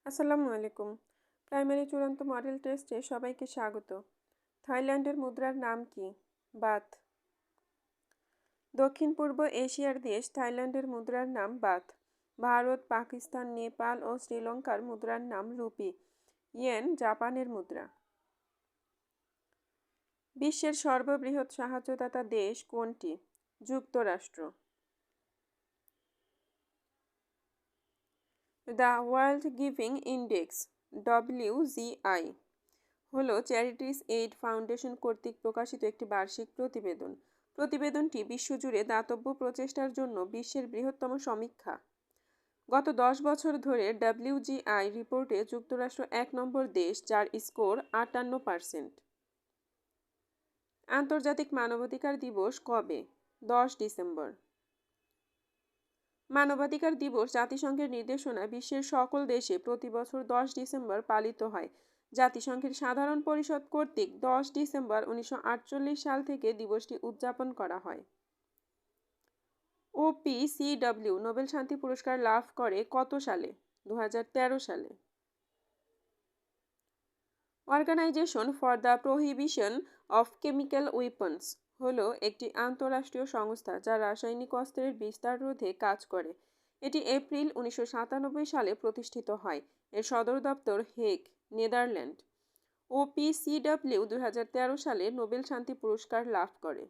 আসসালামু আলাইকুম। প্রাইমারি চূড়ান্ত মডেল টেস্টে সবাইকে স্বাগত। থাইল্যান্ডের মুদ্রার নাম কি? বাথ। দক্ষিণ পূর্ব এশিয়ার দেশ থাইল্যান্ডের মুদ্রার নাম বাথ। ভারত, পাকিস্তান, নেপাল ও শ্রীলঙ্কার মুদ্রার নাম রুপি। ইয়েন জাপানের মুদ্রা। বিশ্বের সর্ববৃহৎ সাহায্যদাতা দেশ কোনটি? যুক্তরাষ্ট্র। The world giving index WGI হলো চ্যারিটিস এইড ফাউন্ডেশন কর্তৃক প্রকাশিত একটি বার্ষিক প্রতিবেদন। প্রতিবেদনটি বিশ্বজুড়ে দাতব্য প্রচেষ্টার জন্য বিশ্বের বৃহত্তম সমীক্ষা। গত 10 বছর ধরে WGI রিপোর্টে যুক্তরাষ্ট্র 1 নম্বর দেশ, যার স্কোর 58%। আন্তর্জাতিক মানবাধিকার দিবস কবে? 10 ডিসেম্বর। মানবাধিকার দিবস জাতিসংঘের নির্দেশনায় বিশ্বের সকল দেশে প্রতি বছর 10 ডিসেম্বর পালিত হয়। জাতিসংঘের সাধারণ পরিষদ কর্তৃক 10 ডিসেম্বর 1948 সাল থেকে দিবসটি উদযাপন করা হয়। OPCW নোবেল শান্তি পুরস্কার লাভ করে কত সালে? 2013 সালে। Organisation for the prohibition of chemical weapons হলো একটি আন্তঃরাষ্ট্রীয় সংস্থা যা রাসায়নিক অস্ত্রের বিস্তার রোধে কাজ করে। এটি এপ্রিল 1997 সালে প্রতিষ্ঠিত হয়। এর সদর দপ্তর হেগ, নেদারল্যান্ড। OPCW 2013 সালে নোবেল শান্তি পুরস্কার লাভ করে।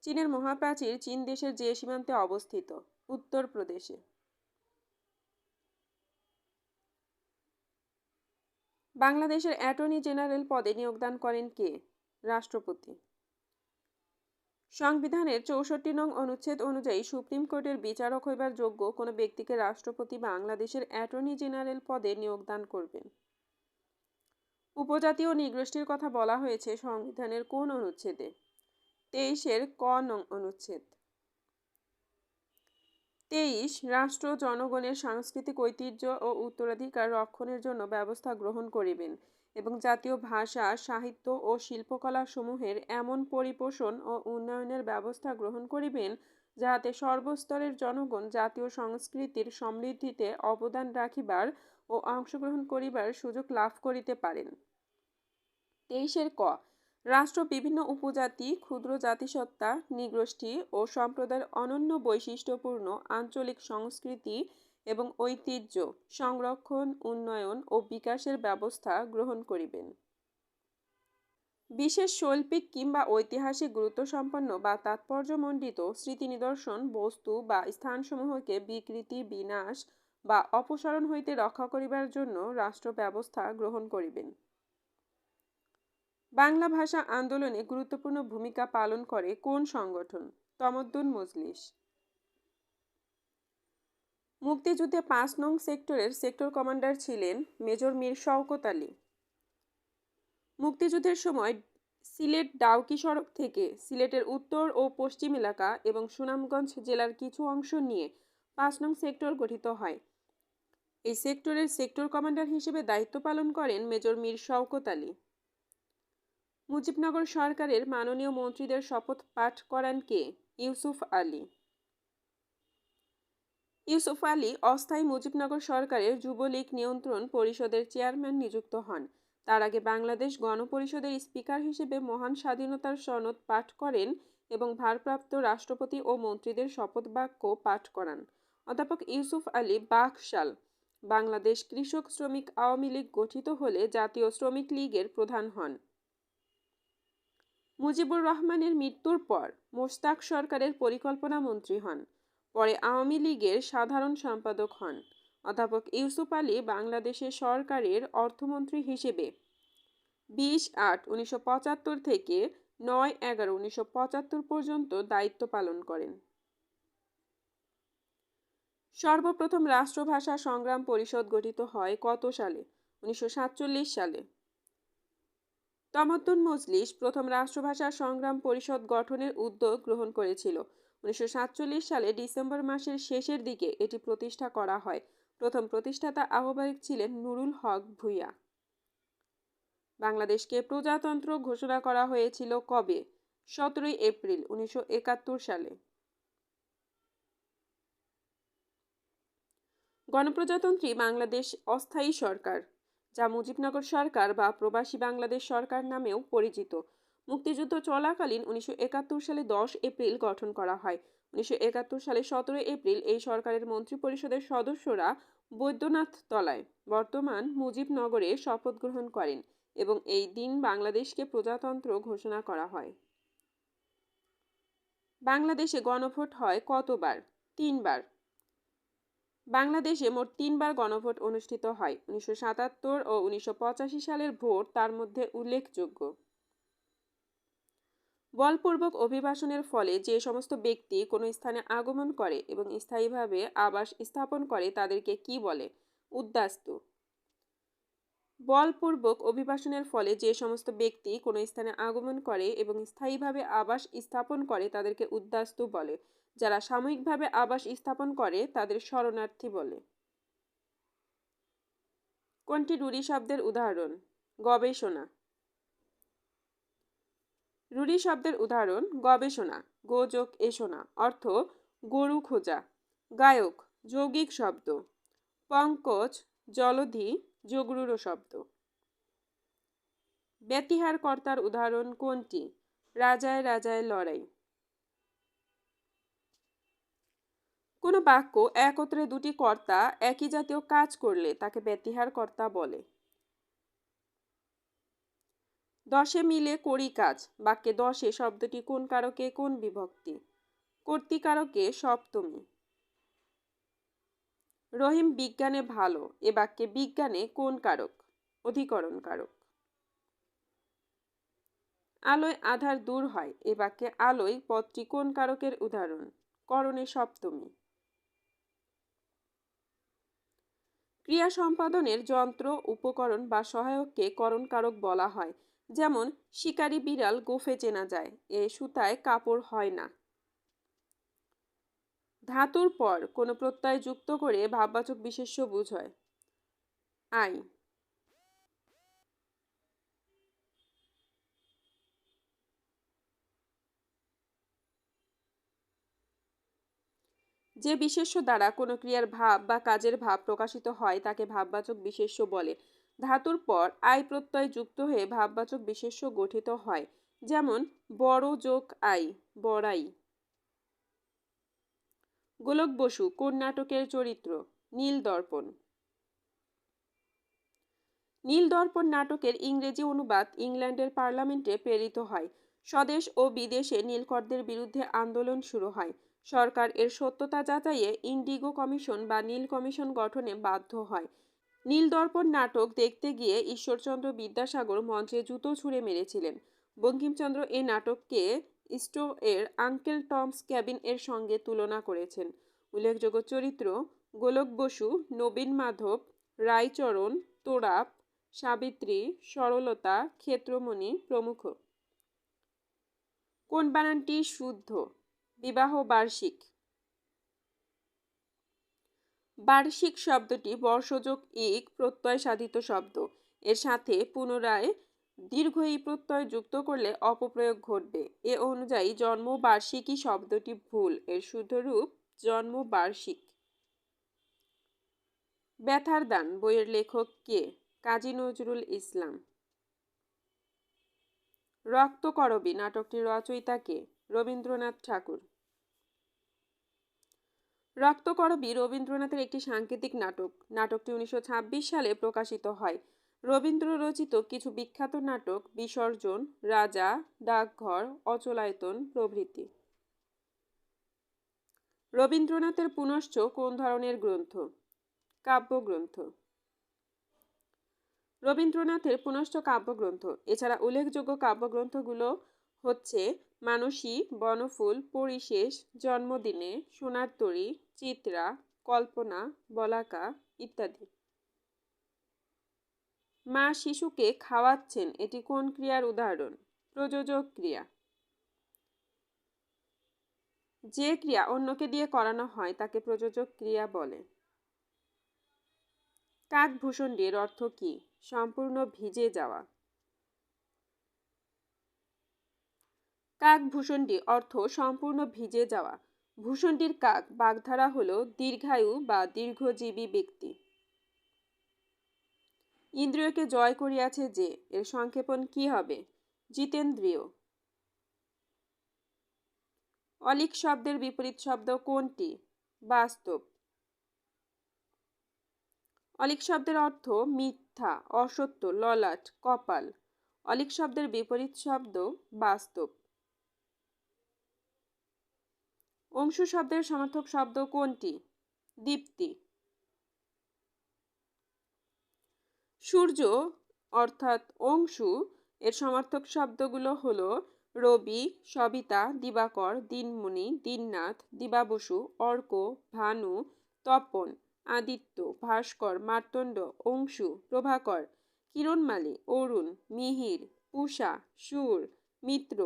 চীনের মহাপ্রাচীর চীন দেশের যে সীমান্তে অবস্থিত? উত্তরপ্রদেশে। বাংলাদেশের অ্যাটর্নি জেনারেল পদে নিয়োগদান করেন কে? রাষ্ট্রপতি। সংবিধানের 64 নং অনুচ্ছেদ অনুযায়ী সুপ্রিম কোর্টের বিচারক হইবার যোগ্য কোনো ব্যক্তিকে রাষ্ট্রপতি বাংলাদেশের অ্যাটর্নি জেনারেল পদে নিয়োগদান করবেন। উপজাতি ও নৃগোষ্ঠীর কথা বলা হয়েছে সংবিধানের কোন অনুচ্ছেদে? 23-এর ক নং অনুচ্ছেদ। 23 রাষ্ট্র জনগণের সাংস্কৃতিক ঐতিহ্য ও উত্তরাধিকার রক্ষণের জন্য ব্যবস্থা গ্রহণ করিবেন এবং জাতীয় ভাষা, সাহিত্য ও শিল্পকলা সমূহের এমন পরিপোষণ ও উন্নয়নের ব্যবস্থা গ্রহণ করিবেন যাহাতে সর্বস্তরের জনগণ জাতীয় সংস্কৃতির সমৃদ্ধিতে অবদান রাখিবার ও অংশগ্রহণ করিবার সুযোগ লাভ করিতে পারেন। 23-এর ক রাষ্ট্র বিভিন্ন উপজাতি, ক্ষুদ্র জাতিসত্তা, নৃগোষ্ঠী ও সম্প্রদায়ের অনন্য বৈশিষ্ট্যপূর্ণ আঞ্চলিক সংস্কৃতি এবং ঐতিহ্য সংরক্ষণ, উন্নয়ন ও বিকাশের ব্যবস্থা গ্রহণ করিবেন। বিশেষ শৈল্পিক কিংবা ঐতিহাসিক গুরুত্বসম্পন্ন বা তাৎপর্যমণ্ডিত স্মৃতি নিদর্শন, বস্তু বা স্থানসমূহকে বিকৃতি, বিনাশ বা অপসারণ হইতে রক্ষা করিবার জন্য রাষ্ট্র ব্যবস্থা গ্রহণ করিবেন। বাংলা ভাষা আন্দোলনে গুরুত্বপূর্ণ ভূমিকা পালন করে কোন সংগঠন? তমদ্দুন মজলিস। মুক্তিযুদ্ধে 5 নং সেক্টরের সেক্টর কমান্ডার ছিলেন মেজর মীর শওকত আলী। মুক্তিযুদ্ধের সময় সিলেট ডাউকি সড়ক থেকে সিলেটের উত্তর ও পশ্চিম এলাকা এবং সুনামগঞ্জ জেলার কিছু অংশ নিয়ে 5 নং সেক্টর গঠিত হয়। এই সেক্টরের সেক্টর কমান্ডার হিসেবে দায়িত্ব পালন করেন মেজর মীর শওকত আলী। মুজিবনগর সরকারের মাননীয় মন্ত্রীদের শপথ পাঠ করান কে? ইউসুফ আলী। ইউসুফ আলী অস্থায়ী মুজিবনগর সরকারের যুবলীগ নিয়ন্ত্রণ পরিষদের চেয়ারম্যান নিযুক্ত হন। তার আগে বাংলাদেশ গণপরিষদের স্পিকার হিসেবে মহান স্বাধীনতার সনদ পাঠ করেন এবং ভারপ্রাপ্ত রাষ্ট্রপতি ও মন্ত্রীদের শপথ বাক্য পাঠ করান। অধ্যাপক ইউসুফ আলী বাকশাল বাংলাদেশ কৃষক শ্রমিক আওয়ামী লীগ গঠিত হলে জাতীয় শ্রমিক লীগের প্রধান হন। মুজিবুর রহমানের মৃত্যুর পর মোশতাক সরকারের পরিকল্পনা মন্ত্রী হন। পরে আওয়ামী লীগের সাধারণ সম্পাদক হন। অধ্যাপক ইউসুফ আলী বাংলাদেশের সরকারের অর্থমন্ত্রী হিসেবে 20-8-1975 থেকে 9-11-1975 পর্যন্ত দায়িত্ব পালন করেন। সর্বপ্রথম রাষ্ট্রভাষা সংগ্রাম পরিষদ গঠিত হয় কত সালে? 1947 সালে। তমদ্দুন মজলিস প্রথম রাষ্ট্রভাষা সংগ্রাম পরিষদ গঠনের উদ্যোগ গ্রহণ করেছিল। 1947 সালে ডিসেম্বর মাসের শেষের দিকে এটি প্রতিষ্ঠা করা হয়। প্রথম প্রতিষ্ঠাতা আহ্বায়ক ছিলেন নুরুল হক ভূঁইয়া। বাংলাদেশকে প্রজাতন্ত্র ঘোষণা করা হয়েছিল কবে? 17 এপ্রিল 1971 সালে। গণপ্রজাতন্ত্রী বাংলাদেশ অস্থায়ী সরকার, যা মুজিবনগর সরকার বা প্রবাসী বাংলাদেশ সরকার নামেও পরিচিত, মুক্তিযুদ্ধ চলাকালীন 1971 সালে 10 এপ্রিল গঠন করা হয়। 1971 সালে 17 এপ্রিল এই সরকারের মন্ত্রিপরিষদের সদস্যরা বৈদ্যনাথ তলায় বর্তমান মুজিবনগরে শপথ গ্রহণ করেন এবং এই দিন বাংলাদেশকে প্রজাতন্ত্র ঘোষণা করা হয়। বাংলাদেশে গণভোট হয় কতবার? 3 বার। বাংলাদেশে মোট 3 বার গণভোট অনুষ্ঠিত হয়। 1977 ও 1985 সালের ভোট তার মধ্যে উল্লেখযোগ্য। বলপূর্বক অভিবাসনের ফলে যে সমস্ত ব্যক্তি কোনো স্থানে আগমন করে এবং স্থায়ীভাবে আবাস স্থাপন করে তাদেরকে কি বলে? উদ্বাস্তু। বলপূর্বক অভিবাসনের ফলে যে সমস্ত ব্যক্তি কোনো স্থানে আগমন করে এবং স্থায়ীভাবে আবাস স্থাপন করে তাদেরকে উদ্বাস্তু বলে। যারা সাময়িকভাবে আবাস স্থাপন করে তাদের শরণার্থী বলে। কোনটি রুড়ি শব্দের উদাহরণ? গবেষণা। রুড়ি শব্দের উদাহরণ গবেষণা, গোযোগ এসোনা অর্থ গরু খোঁজা। গায়ক যৌগিক শব্দ। পঙ্কজ জলধি যোগরূঢ় শব্দ। ব্যতিহার কর্তার উদাহরণ কোনটি? রাজায় রাজায় লড়াই। কোনো বাক্য একত্রে দুটি কর্তা একই জাতীয় কাজ করলে তাকে ব্যতিহার কর্তা বলে। 10 মিলে করি কাজ বাক্যে 10 শব্দটি কোন কারকে কোন বিভক্তি? কর্তৃকারকে সপ্তমী। রহিম বিজ্ঞানে ভালো এ বাক্যে বিজ্ঞানে কোন কারক? অধিকরণ কারক। আলোয় আধার দূর হয় এ বাক্যে আলোয় পদটি কোন কারকের উদাহরণ? করণে সপ্তমী। ক্রিয়া সম্পাদনের যন্ত্র উপকরণ বা সহায়ককে করণ কারক বলা হয়। যেমন শিকারী বিড়াল গোফে চেনা যায়, এ সুতায় কাপড় হয় না। ধাতুর পর কোনো প্রত্যয় যুক্ত করে ভাববাচক বিশেষ্য বুঝায়। আই। যে বিশেষ্য দ্বারা কোনো ক্রিয়ার ভাব বা কাজের ভাব প্রকাশিত হয় তাকে ভাববাচক বিশেষ্য বলে। ধাতুর পর আই প্রত্যয় যুক্ত হয়ে ভাববাচক বিশেষ্য গঠিত হয়। যেমন বড় যোগ আই, বড়াই। গোলক বসু কোন নাটকের চরিত্র? নীল দর্পণ। নীল দর্পণ নাটকের ইংরেজি অনুবাদ ইংল্যান্ডের পার্লামেন্টে প্রেরিত হয়। স্বদেশ ও বিদেশে নীলকরদের বিরুদ্ধে আন্দোলন শুরু হয়। সরকার এর সত্যতা যাচাইয়ে ইন্ডিগো কমিশন বা নীল কমিশন গঠনে বাধ্য হয়। নীল দর্পণ নাটক দেখতে গিয়ে ঈশ্বরচন্দ্র বিদ্যাসাগর মঞ্চে জুতো ছুঁড়ে মেরেছিলেন। বঙ্কিমচন্দ্র এই নাটককে স্টো এর আঙ্কেল টমস ক্যাবিন এর সঙ্গে তুলনা করেছেন। উল্লেখযোগ্য চরিত্র গোলক বসু, নবীন মাধব, রায়চরণ, তোরাপ, সাবিত্রী, সরলতা, ক্ষেত্রমণি প্রমুখ। কোন বানানটি শুদ্ধ? বিবাহ বার্ষিক। বার্ষিক শব্দটি বর্ষযোগ ইক প্রত্যয় সাধিত শব্দ। এর সাথে পুনরায় দীর্ঘ ই প্রত্যয় যুক্ত করলে অপপ্রয়োগ ঘটবে। এ অনুযায়ী জন্মবার্ষিকী শব্দটি ভুল। এর শুদ্ধ রূপ জন্মবার্ষিক। ব্যথার দান বইয়ের লেখক কে? কাজী নজরুল ইসলাম। রক্তকরবী নাটকটির রচয়িতা কে? রবীন্দ্রনাথ ঠাকুর। রক্তকরবী রবীন্দ্রনাথের একটি সাংকেতিক নাটক। নাটকটি 1926 সালে প্রকাশিত হয়। রবীন্দ্র রচিত কিছু বিখ্যাত নাটক বিসর্জন, রাজা, ডাকঘর, অচলায়তন প্রভৃতি। রবীন্দ্রনাথের পুনশ্চ কোন ধরনের গ্রন্থ? কাব্যগ্রন্থ। রবীন্দ্রনাথের পুনশ্চ কাব্যগ্রন্থ। এছাড়া উল্লেখযোগ্য কাব্যগ্রন্থগুলো হচ্ছে মানসী, বনফুল, পরিশেষ, জন্মদিনে, সোনার তরী, চিত্রা, কল্পনা, বলাকা ইত্যাদি। মা শিশুকে খাওয়াচ্ছেন এটি কোন ক্রিয়ার উদাহরণ? প্রযোজক ক্রিয়া। যে ক্রিয়া অন্যকে দিয়ে করানো হয় তাকে প্রযোজক ক্রিয়া বলে। কাকভূষণ্ডী এর অর্থ কি? সম্পূর্ণ ভিজে যাওয়া। কাকভূষণ্ডী অর্থ সম্পূর্ণ ভিজে যাওয়া। ভূষণটির কাক। বাগধারা হলো দীর্ঘায়ু বা দীর্ঘজীবী ব্যক্তি। ইন্দ্রিয়কে জয় করিয়াছে যে, এর সংক্ষেপণ কি হবে? জিতেন্দ্রিয়। অলিক শব্দের বিপরীত শব্দ কোনটি? বাস্তব। অলিক শব্দের অর্থ মিথ্যা, অসত্য, ললাট, কপাল। অলিক শব্দের বিপরীত শব্দ বাস্তব। অংশু শব্দের সমার্থক শব্দ কোনটি? দীপ্তি। সূর্য অর্থাৎ অংশু এর সমার্থক শব্দগুলো হলো রবি, সবিতা, দিবাকর, দিনমণি, দীননাথ, দিবাবসু, অর্ক, ভানু, তপন, আদিত্য, ভাস্কর, মার্তণ্ড, অংশু, প্রভাকর, কিরণমালী, অরুণ, মিহির, পূষা, সুর, মিত্র,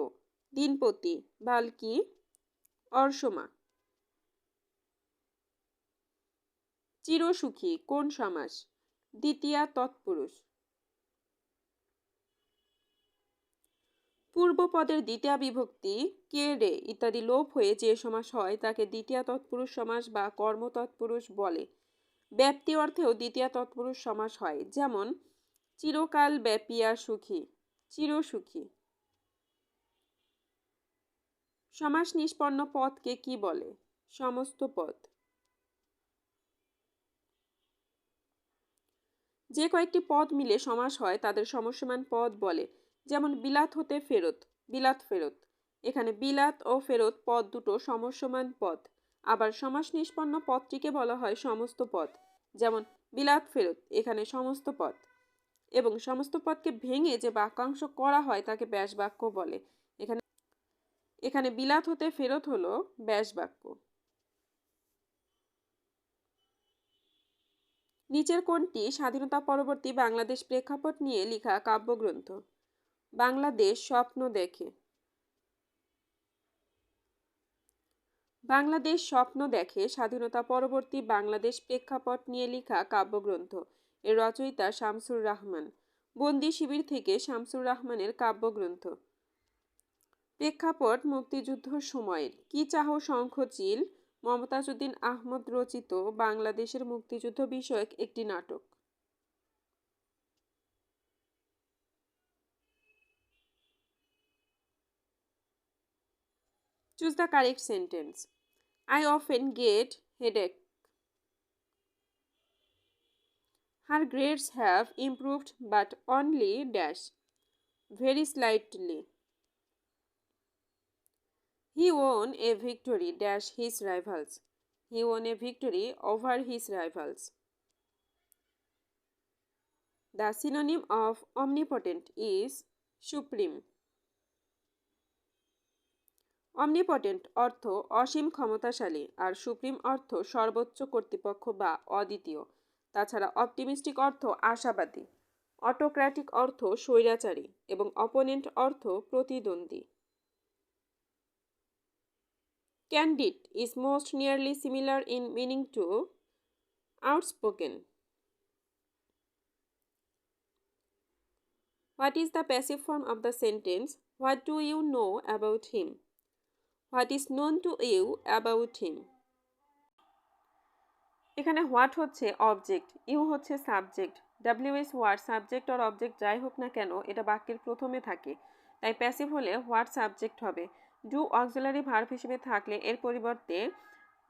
দিনপতি, বাল্কি, অর্শমা। চিরসুখী কোন সমাস? দ্বিতীয়া তৎপুরুষ। পূর্বপদের দ্বিতীয়া বিভক্তি কে রে ইত্যাদি লোপ হয়ে যে সমাস হয় তাকে দ্বিতীয়া তৎপুরুষ সমাস বা কর্মতৎপুরুষ বলে। ব্যাপ্তি অর্থেও দ্বিতীয়া তৎপুরুষ সমাস হয়, যেমন চিরকাল ব্যাপিয়া সুখী, চিরসুখী। সমাস নিষ্পন্ন পদকে কি বলে? সমস্ত পদ। যে কয়েকটি পদ মিলে সমাস হয় তাদের সমস্যমান পদ বলে, যেমন বিলাত হতে ফেরত, বিলাত ফেরত। এখানে বিলাত ও ফেরত পদ দুটো সমস্যমান পদ। আবার সমাস নিষ্পন্ন পদটিকে বলা হয় সমস্ত পদ, যেমন বিলাত ফেরত, এখানে সমস্ত পদ। এবং সমস্ত পদকে ভেঙে যে বাক্যাংশ করা হয় তাকে ব্যাস বাক্য বলে। এখানে এখানে বিলাত হতে ফেরত হলো ব্যাস বাক্য। নিচের কোনটি স্বাধীনতা পরবর্তী বাংলাদেশ প্রেক্ষাপট নিয়ে লেখা কাব্যগ্রন্থ? বাংলাদেশ স্বপ্ন দেখে। বাংলাদেশ স্বপ্ন দেখে স্বাধীনতা পরবর্তী বাংলাদেশ প্রেক্ষাপট নিয়ে লেখা কাব্যগ্রন্থ। এর রচয়িতা শামসুর রাহমান। বন্দি শিবির থেকে শামসুর রাহমানের কাব্যগ্রন্থ। প্রেক্ষাপট মুক্তিযুদ্ধ সময়ের। কি চাহ শঙ্খচিল মমতাজ উদ্দিন আহমদ রচিত বাংলাদেশের মুক্তিযুদ্ধ বিষয়ক একটি নাটক। Choose the correct sentence. I often get headache. Her grades have improved but only dash very slightly. He won a victory dash his rivals. He won a victory over his rivals. The synonym of omnipotent is supreme. Omnipotent অর্থ অসীম ক্ষমতাশালী আর supreme অর্থ সর্বোচ্চ কর্তৃপক্ষ বা অদ্বিতীয়। তাছাড়া optimistic অর্থ আশাবাদী, অটোক্র্যাটিক অর্থ স্বৈরাচারী এবং অপোনেন্ট অর্থ প্রতিদ্বন্দ্বী। Candid is most nearly similar in meaning to outspoken. What is the passive form of the sentence? What do you know about him? What is known to you about him? এখানে what হচ্ছে object, you হচ্ছে subject. WS word subject আর object যাই হোক না কেন এটা বাক্যের প্রথমে থাকে, তাই প্যাসিভ হলে হোয়াট সাবজেক্ট হবে। ডু অক্সিলারি ভার্ব হিসেবে থাকলে এর পরিবর্তে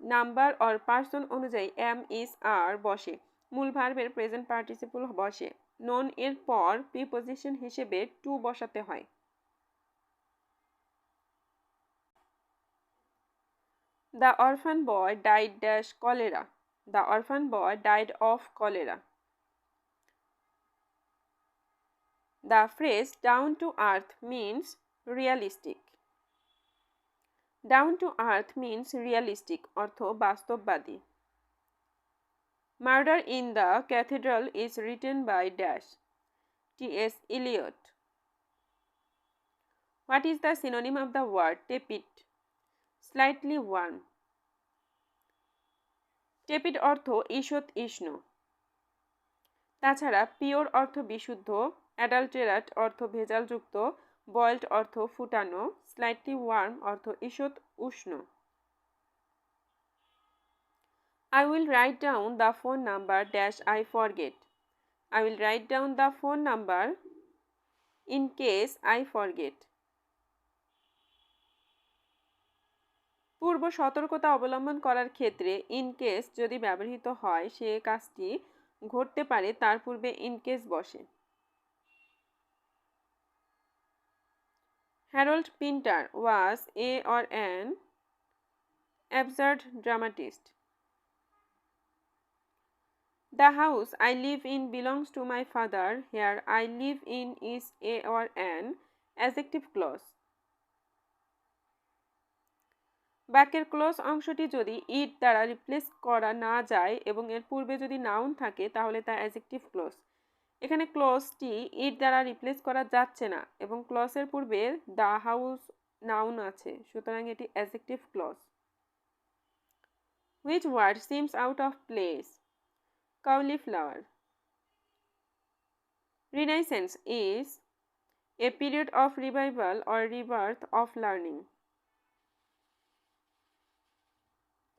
নাম্বার অর পার্সন অনুযায়ী এম ইজ আর বসে, মূল ভার্বের প্রেজেন্ট পার্টিসিপল বসে। নন এর পর প্রিপোজিশন হিসেবে টু বসাতে হয়। The অরফান boy died dash cholera. The orphan boy died of cholera. The phrase down to earth means realistic. Down to earth means realistic অর্থ বাস্তববাদী। Murder in the Cathedral is written by dash T.S. Eliot. What is the synonym of the word tepid? Slightly warm. Tepid অর্থ ঈষৎ উষ্ণ। তাছাড়া pure অর্থ বিশুদ্ধ, অ্যাডাল্টেরাট অর্থ ভেজালযুক্ত, boiled অর্থ ফুটানো, স্লাইটলি ওয়ার্ম অর্থ ঈষৎ উষ্ণ। I will write down the phone number dash I forget. I will write down the phone number in case I forget. পূর্ব সতর্কতা অবলম্বন করার ক্ষেত্রে ইন কেস যদি ব্যবহৃত হয় সে কাজটি ঘটতে পারে তার পূর্বে ইন কেস বসে। Harold Pinter was a or an absurd dramatist. The house I live in belongs to my father. Here I live in is a or an adjective clause. বাক্যের ক্লোজ অংশটি যদি ইট দ্বারা রিপ্লেস করা না যায় এবং এর পূর্বে যদি নাউন থাকে তাহলে তা অ্যাডজেক্টিভ ক্লোজ। এখানে ক্লোজটি ইট দ্বারা রিপ্লেস করা যাচ্ছে না এবং ক্লজের পূর্বে দ্য হাউস নাউন আছে, সুতরাং এটি adjective clause. Which word seems out of place? cauliflower. Renaissance is a period of revival or rebirth of learning.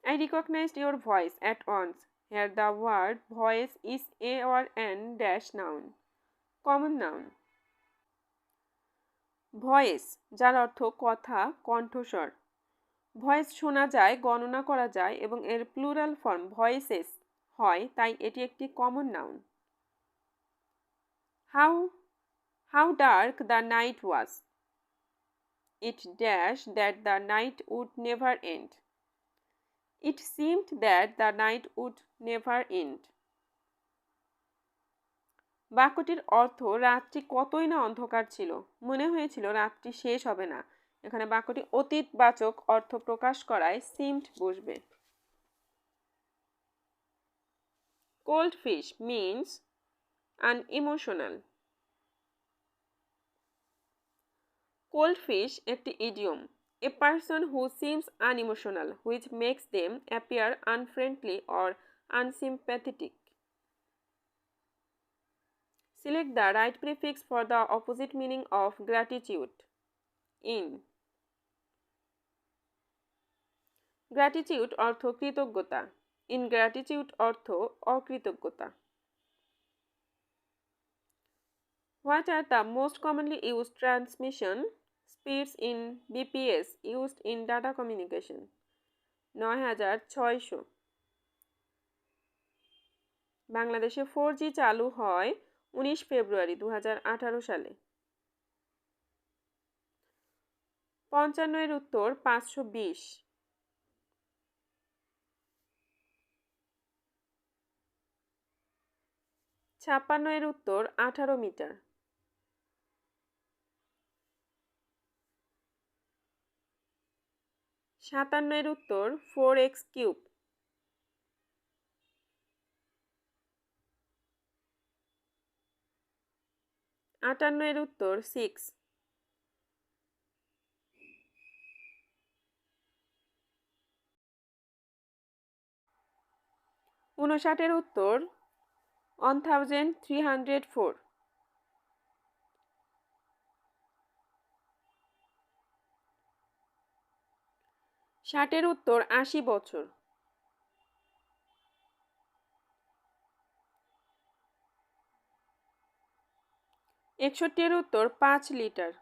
I recognized your voice at once. Here the word voice is a or an dash noun. Common noun. Voice যার অর্থ কথা, কণ্ঠস্বর। Voice শোনা যায়, গণনা করা যায় এবং এর প্লুরাল ফর্ম ভয়েসেস হয়, তাই এটি একটি common noun. How dark the night was. It dash that the night would never end. It seemed that the night would never end. বাক্যটির অর্থ রাতটি কতই না অন্ধকার ছিল, মনে হয়েছিল রাতটি শেষ হবে না। এখানে বাক্যটি অতীতবাচক অর্থ প্রকাশ করায় seemed বসবে। Cold fish means unemotional. Cold fish একটি idiom. A person who seems unemotional, which makes them appear unfriendly or unsympathetic. Select the right prefix for the opposite meaning of gratitude. In. Gratitude অর্থ কৃতজ্ঞতা। Ingratitude অর্থ অকৃতজ্ঞতা। What are the most commonly used transmission speeds in BPS used in data communication? 9600। বাংলাদেশে 4G চালু হয় 19 ফেব্রুয়ারি 2018 সালে। 55 এর উত্তর 520। 56 এর উত্তর 18 মিটার। 57 এর উত্তর 4x কিউব। 58 এর উত্তর 6। 59 এর উত্তর 1304। 60 এর উত্তর 80 বছর। 61 এর উত্তর 5 লিটার।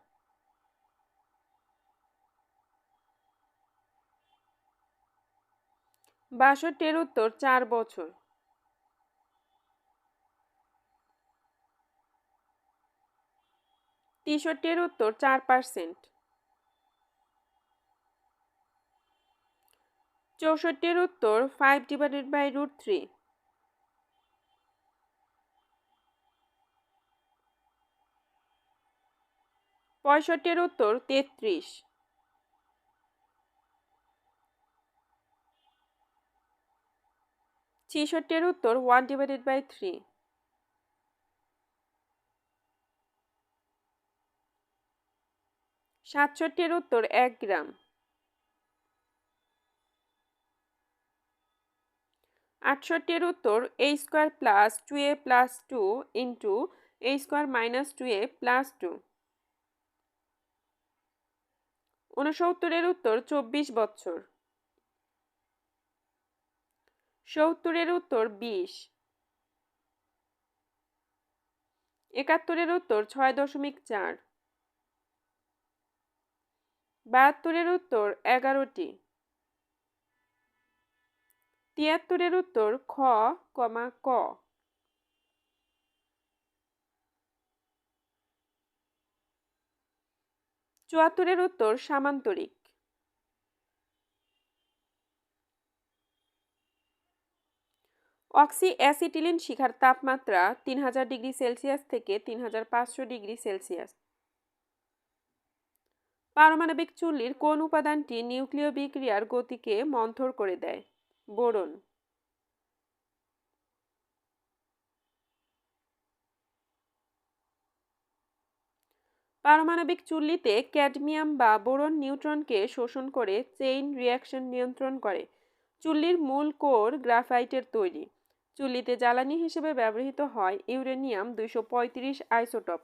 62 এর উত্তর 4 বছর। 63 এর উত্তর 4%। 64 এর উত্তর 5/√3। 65 এর উত্তর 33। 66 এর উত্তর 1/3। 67 এর উত্তর 1 গ্রাম। 68 এর উত্তর a² + 2a + 2 * a² - 2a + 2। 69 এর উত্তর 24 বছর। 70-এর উত্তর 20। 71-এর উত্তর 6.4। 72-এর উত্তর 11টি। 73-এর উত্তর খ, ক। 74-এর উত্তর সামান্তরিক। অক্সি অ্যাসিটিলিন শিখার তাপমাত্রা 3000 ডিগ্রি সেলসিয়াস থেকে 3500 ডিগ্রি সেলসিয়াস। পারমাণবিক চুল্লির কোন উপাদানটি নিউক্লিয় বিক্রিয়ার গতিকে মন্থর করে দেয়? বোরন। পারমাণবিক চুল্লিতে ক্যাডমিয়াম বা বোরন নিউট্রনকে শোষণ করে চেইন রিঅ্যাকশন নিয়ন্ত্রণ করে। চুল্লির মূল কোর গ্রাফাইটের তৈরি। চুল্লিতে জ্বালানি হিসেবে ব্যবহৃত হয় ইউরেনিয়াম 235 আইসোটোপ।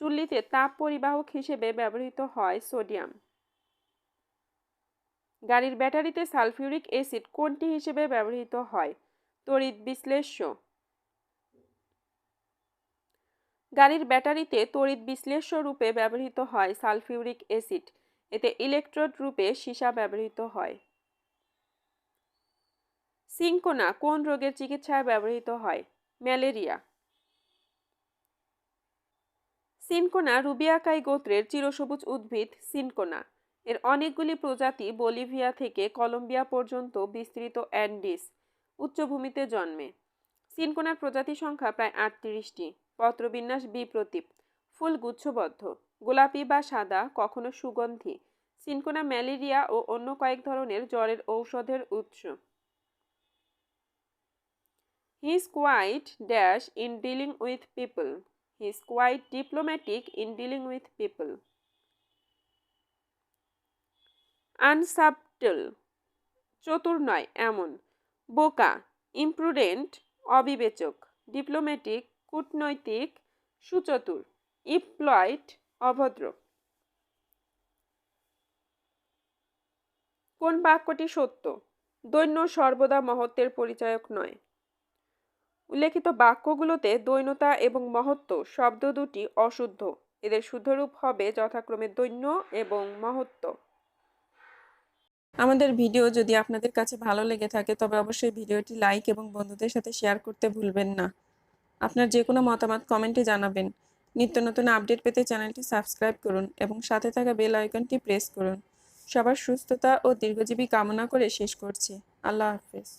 চুল্লিতে তাপ পরিবাহক হিসেবে ব্যবহৃত হয় সোডিয়াম। গাড়ির ব্যাটারিতে সালফিউরিক অ্যাসিড কোনটি হিসেবে ব্যবহৃত হয়? তড়িৎ বিশ্লেষ্য। গাড়ির ব্যাটারিতে তড়িৎ বিশ্লেষ্য রূপে ব্যবহৃত হয় সালফিউরিক অ্যাসিড। এতে ইলেকট্রোড রূপে সীসা ব্যবহৃত হয়। সিনকোনা কোন রোগের চিকিৎসায় ব্যবহৃত হয়? ম্যালেরিয়া। সিনকোনা রুবিয়াকাই গোত্রের চিরসবুজ উদ্ভিদ সিনকোনা। এর অনেকগুলি প্রজাতি বলিভিয়া থেকে কলম্বিয়া পর্যন্ত বিস্তৃত অ্যান্ডিস উচ্চভূমিতে জন্মে। সিনকোনার প্রজাতি সংখ্যা প্রায় 38টি। পত্রবিন্যাস বিপ্রতীপ। ফুল গুচ্ছবদ্ধ, গোলাপি বা সাদা, কখনো সুগন্ধি। সিনকোনা ম্যালেরিয়া ও অন্য কয়েক ধরনের জ্বরের ঔষধের উৎস। He is quite dash in dealing with people. He is quite diplomatic in dealing with people. Unsubtle, চতুর নয় এমন। বোকা, ইমপ্রুডেন্ট, অবিবেচক। ডিপ্লোম্যাটিক, কূটনৈতিক, সুচতুর। ইমপ্লয়েড, অভদ্র। কোন বাক্যটি সত্য? দৈন্য সর্বদা মহত্বের পরিচায়ক নয়। উল্লেখিত বাক্যগুলোতে দৈন্যতা এবং মহত্ব শব্দ দুটি অশুদ্ধ। এদের শুদ্ধরূপ হবে যথাক্রমে দৈন্য এবং মহত্ব। আমাদের ভিডিও যদি আপনাদের কাছে ভালো লেগে থাকে তবে অবশ্যই ভিডিওটি লাইক এবং বন্ধুদের সাথে শেয়ার করতে ভুলবেন না। আপনার যে কোনো মতামত কমেন্টে জানাবেন। নিত্য নতুন আপডেট পেতে চ্যানেলটি সাবস্ক্রাইব করুন এবং সাথে থাকা বেল আইকনটি প্রেস করুন। সবার সুস্থতা ও দীর্ঘজীবী কামনা করে শেষ করছি। আল্লাহ হাফেজ।